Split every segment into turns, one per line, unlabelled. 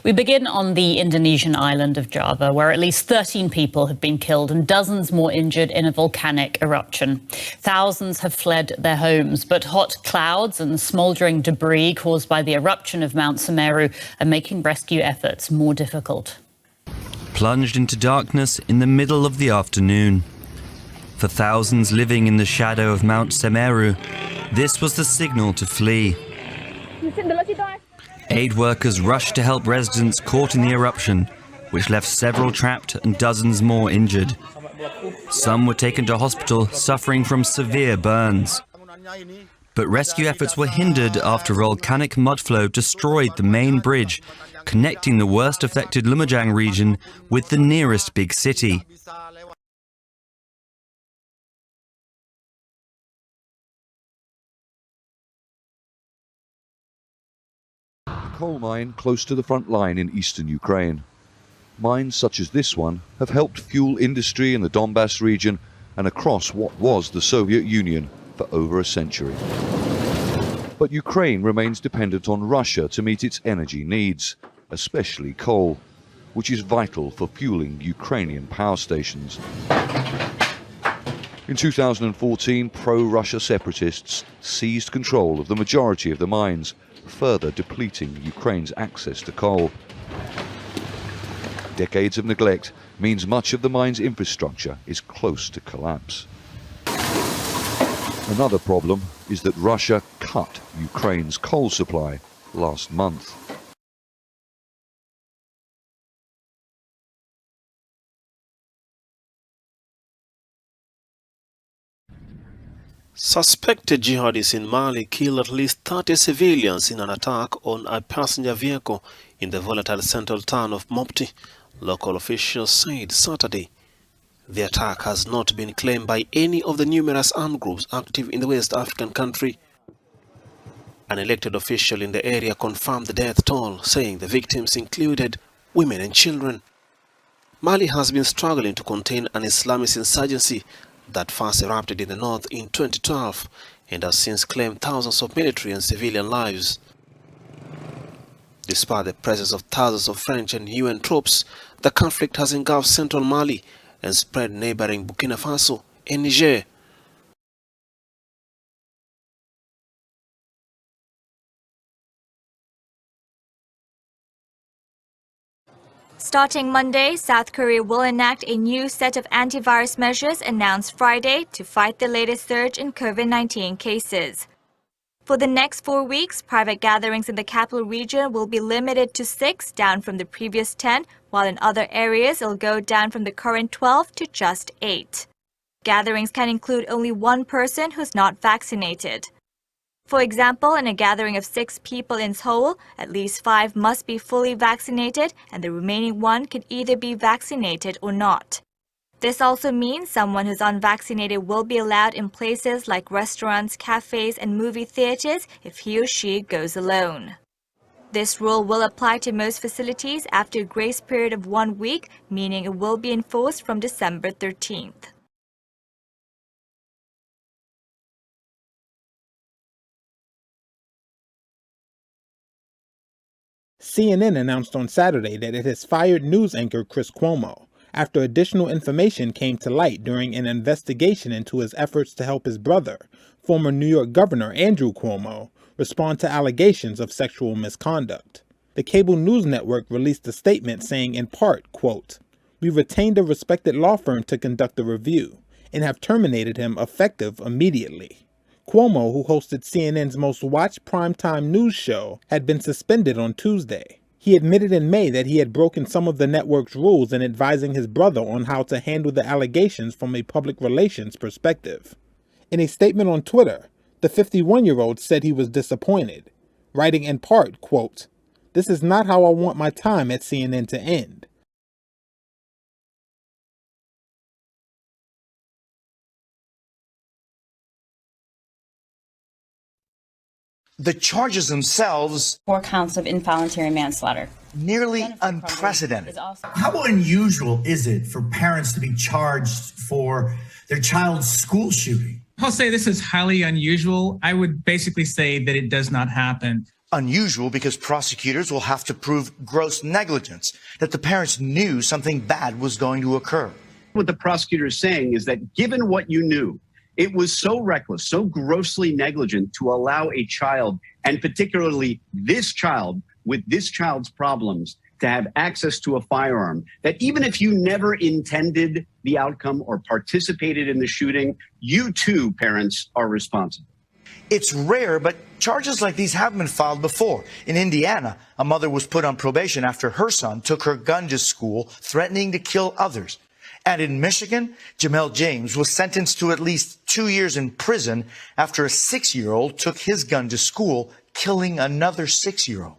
We begin on the Indonesian island of Java, where at least 13 people have been killed and dozens more injured in a volcanic eruption. Thousands have fled their homes, but hot clouds and smouldering debris caused by the eruption of Mount Semeru are making rescue efforts more difficult.
Plunged into darkness in the middle of the afternoon. For thousands living in the shadow of Mount Semeru, this was the signal to flee. Aid workers rushed to help residents caught in the eruption, which left several trapped and dozens more injured. Some were taken to hospital suffering from severe burns. But rescue efforts were hindered after volcanic mudflow destroyed the main bridge connecting the worst affected Lumajang region with the nearest big city.
Coal mine close to the front line in eastern Ukraine. Mines such as this one have helped fuel industry in the Donbass region and across what was the Soviet Union for over a century. But Ukraine remains dependent on Russia to meet its energy needs, especially coal, which is vital for fueling Ukrainian power stations. In 2014, pro-Russia separatists seized control of the majority of the mines, further depleting Ukraine's access to coal. Decades of neglect means much of the mine's infrastructure is close to collapse. Another problem is that Russia cut Ukraine's coal supply last month.
Suspected jihadists in Mali killed at least 30 civilians in an attack on a passenger vehicle in the volatile central town of Mapti, local officials said Saturday. The attack has not been claimed by any of the numerous armed groups active in the West African country. An elected official in the area confirmed the death toll, saying the victims included women and children. Mali has been struggling to contain an Islamist insurgency that first erupted in the north in 2012 and has since claimed thousands of military and civilian lives. Despite the presence of thousands of French and UN troops, the conflict has engulfed central Mali and spread neighboring Burkina Faso and Niger.
Starting Monday, South Korea will enact a new set of antivirus measures announced Friday to fight the latest surge in COVID-19 cases. For the next 4 weeks, private gatherings in the capital region will be limited to 6, down from the previous 10, while in other areas it'll go down from the current 12 to just 8. Gatherings can include only one person who's not vaccinated. For example, in a gathering of 6 people in Seoul, at least 5 must be fully vaccinated and the remaining 1 can either be vaccinated or not. This also means someone who's unvaccinated will be allowed in places like restaurants, cafes, and movie theaters if he or she goes alone. This rule will apply to most facilities after a grace period of 1 week, meaning it will be enforced from December 13th.
CNN announced on Saturday that it has fired news anchor Chris Cuomo after additional information came to light during an investigation into his efforts to help his brother, former New York Governor Andrew Cuomo, respond to allegations of sexual misconduct. The cable news network released a statement saying in part, quote, "We retained a respected law firm to conduct the review and have terminated him effective immediately." Cuomo, who hosted CNN's most watched primetime news show, had been suspended on Tuesday. He admitted in May that he had broken some of the network's rules in advising his brother on how to handle the allegations from a public relations perspective. In a statement on Twitter, the 51-year-old said he was disappointed, writing in part, quote, "This is not how I want my time at CNN to end."
The charges themselves,
4 counts of involuntary manslaughter.
nearly unprecedented.
How unusual is it for parents to be charged for their child's school shooting?
I'll say this is highly unusual. I would basically say that it does not happen
Unusual because prosecutors will have to prove gross negligence, that the parents knew something bad was going to occur.
What the prosecutor is saying is that given what you knew, it was so reckless, so grossly negligent to allow a child, and particularly this child with this child's problems, to have access to a firearm, that even if you never intended the outcome or participated in the shooting, you too, parents, are responsible.
It's rare, but charges like these have been filed before. In Indiana, a mother was put on probation after her son took her gun to school, threatening to kill others. And in Michigan, Jamel James was sentenced to at least 2 years in prison after a 6-year-old took his gun to school, killing another 6-year-old.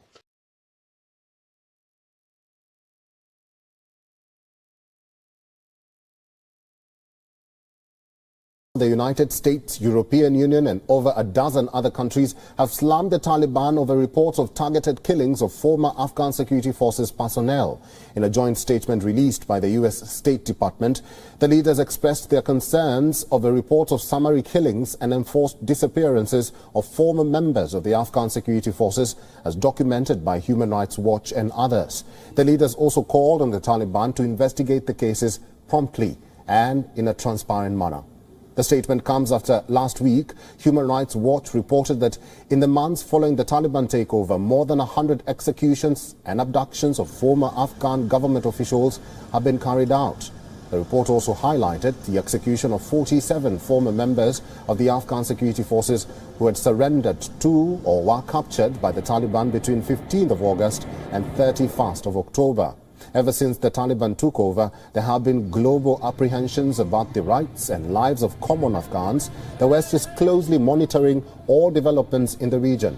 The United States, European Union and over a dozen other countries have slammed the Taliban over reports of targeted killings of former Afghan security forces personnel. In a joint statement released by the U.S. State Department, the leaders expressed their concerns over reports of summary killings and enforced disappearances of former members of the Afghan security forces, as documented by Human Rights Watch and others. The leaders also called on the Taliban to investigate the cases promptly and in a transparent manner. The statement comes after last week, Human Rights Watch reported that in the months following the Taliban takeover, more than 100 executions and abductions of former Afghan government officials have been carried out. The report also highlighted the execution of 47 former members of the Afghan security forces who had surrendered to or were captured by the Taliban between 15th of August and 31st of October. Ever since the Taliban took over, there have been global apprehensions about the rights and lives of common Afghans. The West is closely monitoring all developments in the region.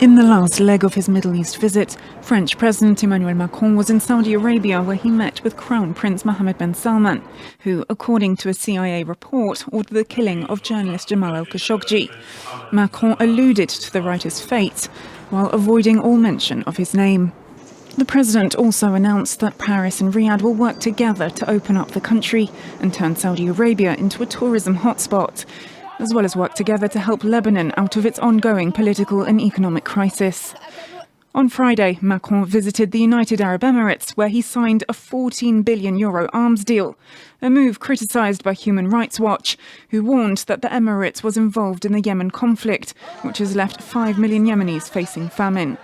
In the last leg of his Middle East visit, French President Emmanuel Macron was in Saudi Arabia, where he met with Crown Prince Mohammed bin Salman, who, according to a CIA report, ordered the killing of journalist Jamal Khashoggi. Macron alluded to the writer's fate, while avoiding all mention of his name. The president also announced that Paris and Riyadh will work together to open up the country and turn Saudi Arabia into a tourism hotspot, as well as work together to help Lebanon out of its ongoing political and economic crisis. On Friday, Macron visited the United Arab Emirates, where he signed a €14 billion arms deal, a move criticised by Human Rights Watch, who warned that the Emirates was involved in the Yemen conflict, which has left 5 million Yemenis facing famine.